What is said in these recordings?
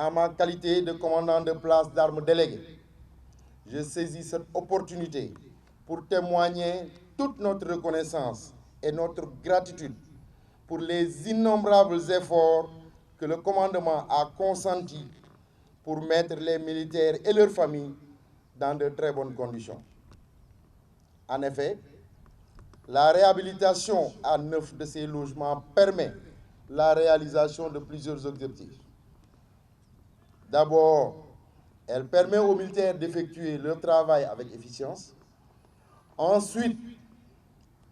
en ma qualité de commandant de place d'armes délégué, je saisis cette opportunité pour témoigner toute notre reconnaissance et notre gratitude pour les innombrables efforts que le commandement a consentis pour mettre les militaires et leurs familles dans de très bonnes conditions. En effet, la réhabilitation à 9 de ces logements permet la réalisation de plusieurs objectifs. D'abord, elle permet aux militaires d'effectuer leur travail avec efficience. Ensuite,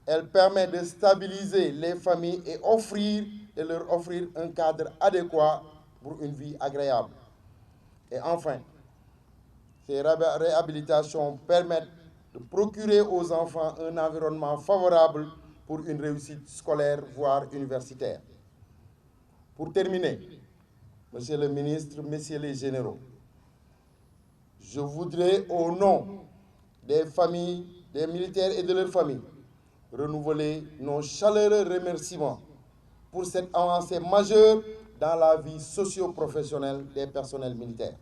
elle permet de stabiliser les familles et leur offrir un cadre adéquat pour une vie agréable. Et enfin, ces réhabilitations permettent de procurer aux enfants un environnement favorable pour une réussite scolaire, voire universitaire. Pour terminer, Monsieur le ministre, Messieurs les généraux, je voudrais, au nom des familles, des militaires et de leurs familles, renouveler nos chaleureux remerciements pour cette avancée majeure dans la vie socio-professionnelle des personnels militaires.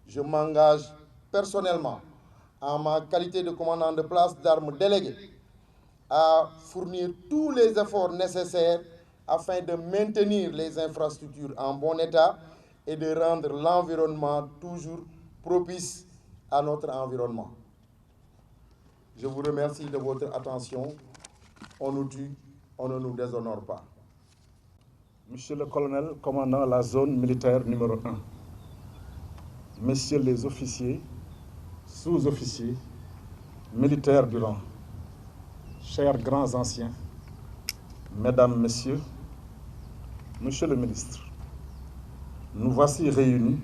Je m'engage personnellement, en ma qualité de commandant de place d'armes délégué, à fournir tous les efforts nécessaires afin de maintenir les infrastructures en bon état et de rendre l'environnement toujours propice à notre environnement. Je vous remercie de votre attention. On nous tue, on ne nous déshonore pas. Monsieur le colonel commandant la zone militaire numéro 1, Messieurs les officiers, sous-officiers, militaires du rang, chers grands anciens, Mesdames, Messieurs, Monsieur le ministre, nous voici réunis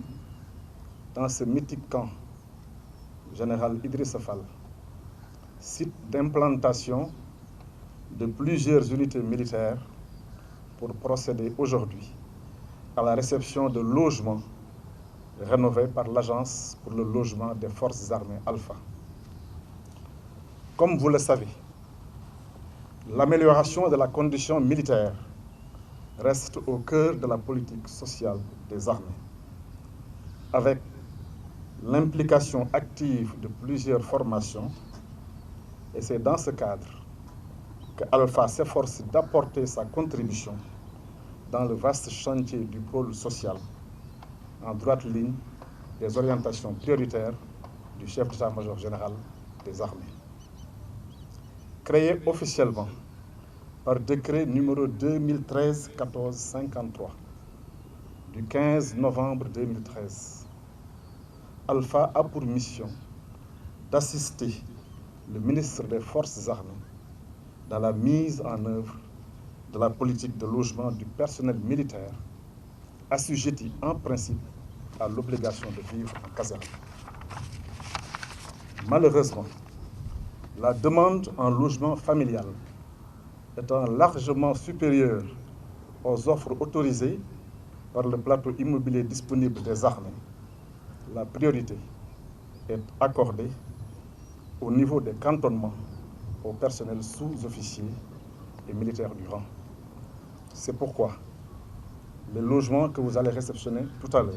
dans ce mythique camp général Idrissa Fall, site d'implantation de plusieurs unités militaires pour procéder aujourd'hui à la réception de logements rénovés par l'Agence pour le logement des forces armées Alpha. Comme vous le savez, l'amélioration de la condition militaire reste au cœur de la politique sociale des armées, avec l'implication active de plusieurs formations, et c'est dans ce cadre que Alpha s'efforce d'apporter sa contribution dans le vaste chantier du pôle social, en droite ligne des orientations prioritaires du chef d'état-major général des armées. Créé officiellement par décret numéro 2013-1453 du 15 novembre 2013, Alpha a pour mission d'assister le ministre des Forces armées dans la mise en œuvre de la politique de logement du personnel militaire assujetti en principe à l'obligation de vivre en caserne. Malheureusement, la demande en logement familial étant largement supérieure aux offres autorisées par le plateau immobilier disponible des armées, la priorité est accordée au niveau des cantonnements au personnel sous-officier et militaires du rang. C'est pourquoi les logements que vous allez réceptionner tout à l'heure,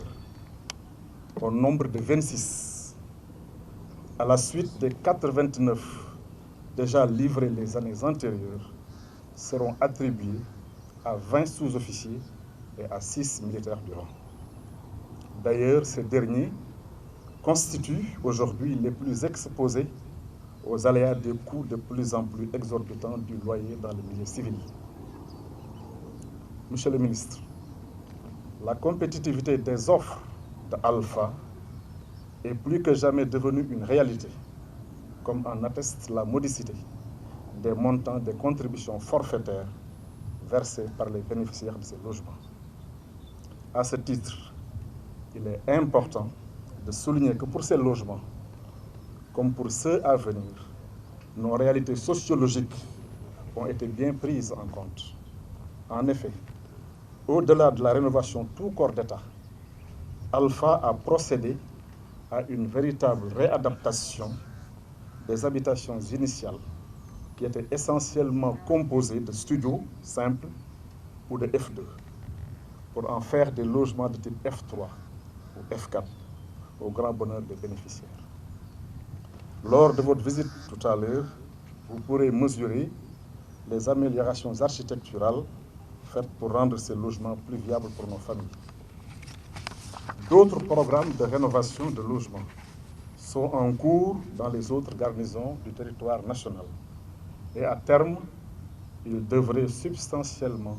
au nombre de 26, à la suite des 89 déjà livrés les années antérieures, seront attribués à 20 sous-officiers et à 6 militaires du rang. D'ailleurs, ces derniers constituent aujourd'hui les plus exposés aux aléas des coûts de plus en plus exorbitants du loyer dans le milieu civil. Monsieur le ministre, la compétitivité des offres de Alpha est plus que jamais devenue une réalité, comme en atteste la modicité des montants des contributions forfaitaires versées par les bénéficiaires de ces logements. À ce titre, il est important de souligner que pour ces logements, comme pour ceux à venir, nos réalités sociologiques ont été bien prises en compte. En effet, au-delà de la rénovation tout corps d'État, Alpha a procédé à une véritable réadaptation des habitations initiales qui étaient essentiellement composées de studios simples ou de F2. pour en faire des logements de type F3 ou F4 au grand bonheur des bénéficiaires. Lors de votre visite tout à l'heure, vous pourrez mesurer les améliorations architecturales faites pour rendre ces logements plus viables pour nos familles. D'autres programmes de rénovation de logements sont en cours dans les autres garnisons du territoire national. Et à terme, ils devraient substantiellement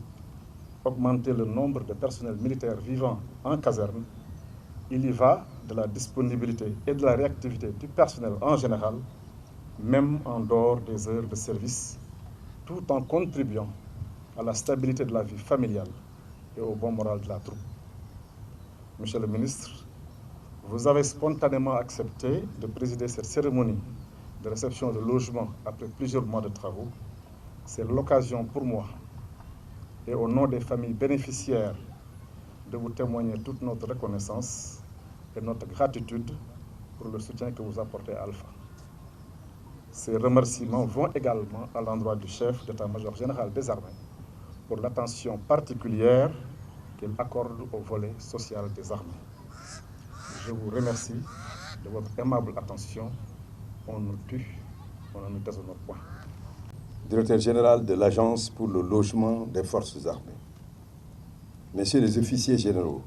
augmenter le nombre de personnels militaires vivant en caserne. Il y va de la disponibilité et de la réactivité du personnel en général, même en dehors des heures de service, tout en contribuant à la stabilité de la vie familiale et au bon moral de la troupe. Monsieur le ministre, vous avez spontanément accepté de présider cette cérémonie de réception de logement après plusieurs mois de travaux. C'est l'occasion pour moi et au nom des familles bénéficiaires de vous témoigner toute notre reconnaissance et notre gratitude pour le soutien que vous apportez à Alpha. Ces remerciements vont également à l'endroit du chef d'état-major général des armées pour l'attention particulière qu'il accorde au volet social des armées. Je vous remercie de votre aimable attention. On nous tue, on ne nous déshonore point. Directeur général de l'Agence pour le logement des forces armées, Messieurs les officiers généraux,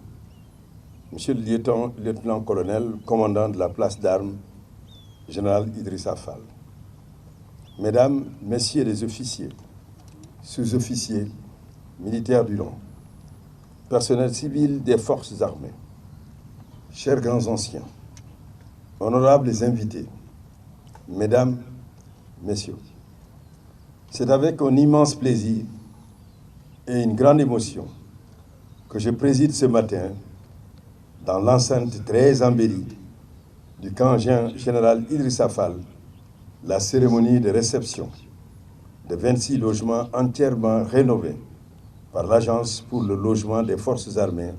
Monsieur le lieutenant-colonel, commandant de la place d'armes, général Idrissa Fall, Mesdames, Messieurs les officiers, sous-officiers, militaires du rang, personnel civil des forces armées, chers grands anciens, honorables invités, Mesdames, Messieurs, c'est avec un immense plaisir et une grande émotion que je préside ce matin, dans l'enceinte très embellie du camp général Idrissa Fall, la cérémonie de réception de 26 logements entièrement rénovés par l'Agence pour le logement des forces armées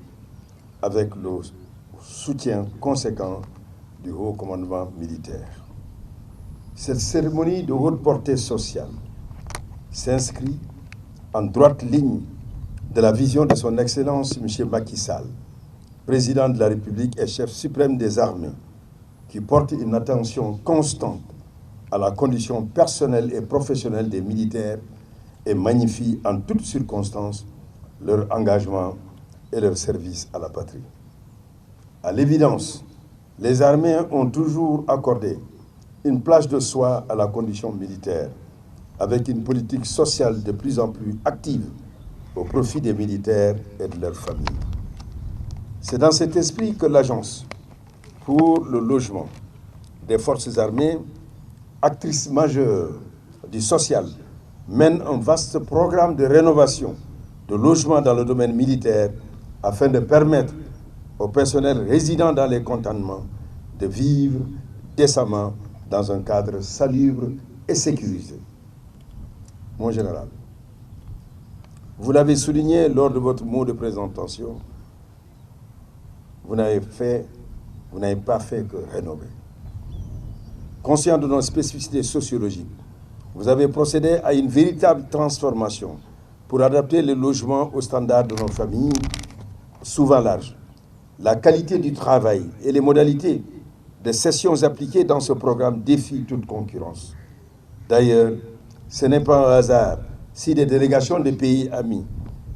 avec le soutien conséquent du haut commandement militaire. Cette cérémonie de haute portée sociale s'inscrit en droite ligne de la vision de son Excellence M. Macky Sall, président de la République et chef suprême des armées, qui porte une attention constante à la condition personnelle et professionnelle des militaires et magnifie en toutes circonstances leur engagement et leur service à la patrie. À l'évidence, les armées ont toujours accordé une place de soi à la condition militaire, avec une politique sociale de plus en plus active au profit des militaires et de leurs familles. C'est dans cet esprit que l'Agence pour le logement des forces armées, actrice majeure du social, mène un vaste programme de rénovation de logements dans le domaine militaire afin de permettre au personnel résidant dans les cantonnements de vivre décemment dans un cadre salubre et sécurisé. Mon général, vous l'avez souligné lors de votre mot de présentation, vous n'avez pas fait que rénover. Conscient de nos spécificités sociologiques, vous avez procédé à une véritable transformation pour adapter le logement aux standards de nos familles, souvent larges. La qualité du travail et les modalités de sessions appliquées dans ce programme défient toute concurrence. D'ailleurs, ce n'est pas un hasard si des délégations des pays amis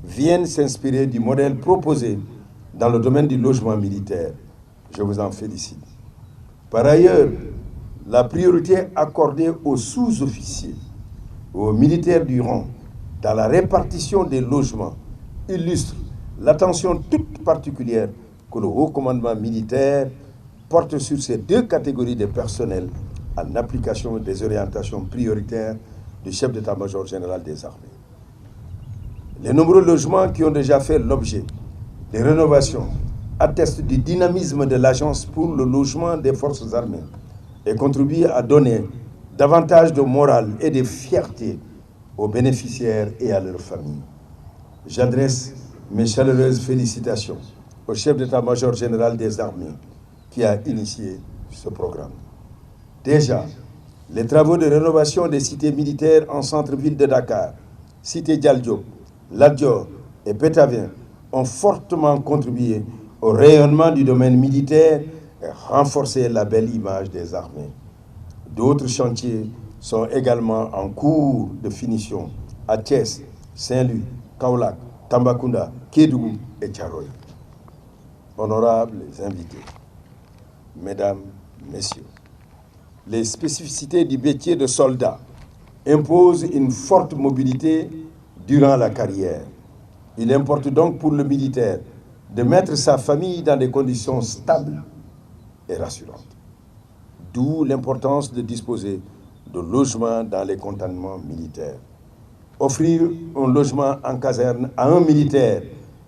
viennent s'inspirer du modèle proposé dans le domaine du logement militaire. Je vous en félicite. Par ailleurs, la priorité accordée aux sous-officiers, aux militaires du rang, dans la répartition des logements, illustre l'attention toute particulière que le haut commandement militaire porte sur ces deux catégories de personnel en application des orientations prioritaires du chef d'état-major général des armées. Les nombreux logements qui ont déjà fait l'objet des rénovations attestent du dynamisme de l'Agence pour le logement des forces armées et contribuent à donner davantage de morale et de fierté aux bénéficiaires et à leurs familles. J'adresse mes chaleureuses félicitations au chef d'état-major général des armées qui a initié ce programme. Déjà, les travaux de rénovation des cités militaires en centre-ville de Dakar, cité Dial Diop, Lat Dior et Pétavin, ont fortement contribué au rayonnement du domaine militaire et renforcé la belle image des armées. D'autres chantiers sont également en cours de finition à Thiès, Saint-Louis, Kaolack, Tambacounda, Kédougou et Thiaroye. Honorables invités, Mesdames, Messieurs, les spécificités du métier de soldat imposent une forte mobilité durant la carrière. Il importe donc pour le militaire de mettre sa famille dans des conditions stables et rassurantes. D'où l'importance de disposer de logements dans les cantonnements militaires. Offrir un logement en caserne à un militaire,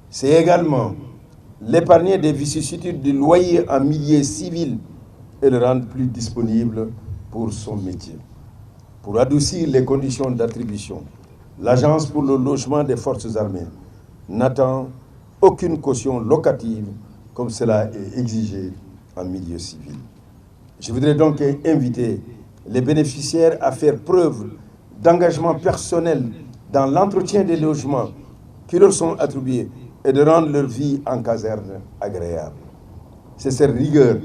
c'est également l'épargner des vicissitudes du loyer en milieu civil et le rendre plus disponible pour son métier. Pour adoucir les conditions d'attribution, l'Agence pour le logement des forces armées n'attend aucune caution locative comme cela est exigé en milieu civil. Je voudrais donc inviter les bénéficiaires à faire preuve d'engagement personnel dans l'entretien des logements qui leur sont attribués et de rendre leur vie en caserne agréable. C'est cette rigueur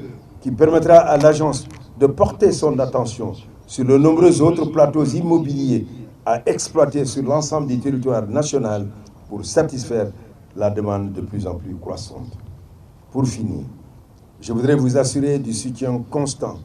qui permettra à l'agence de porter son attention sur de nombreux autres plateaux immobiliers à exploiter sur l'ensemble du territoire national pour satisfaire la demande de plus en plus croissante. Pour finir, je voudrais vous assurer du soutien constant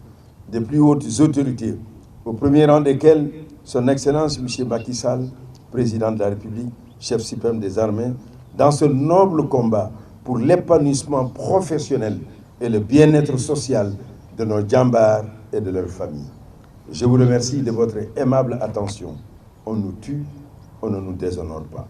des plus hautes autorités, au premier rang desquelles son Excellence M. Macky Sall, Président de la République, chef suprême des armées, dans ce noble combat pour l'épanouissement professionnel et le bien-être social de nos djambars et de leurs familles. Je vous remercie de votre aimable attention. On nous tue, on ne nous déshonore pas.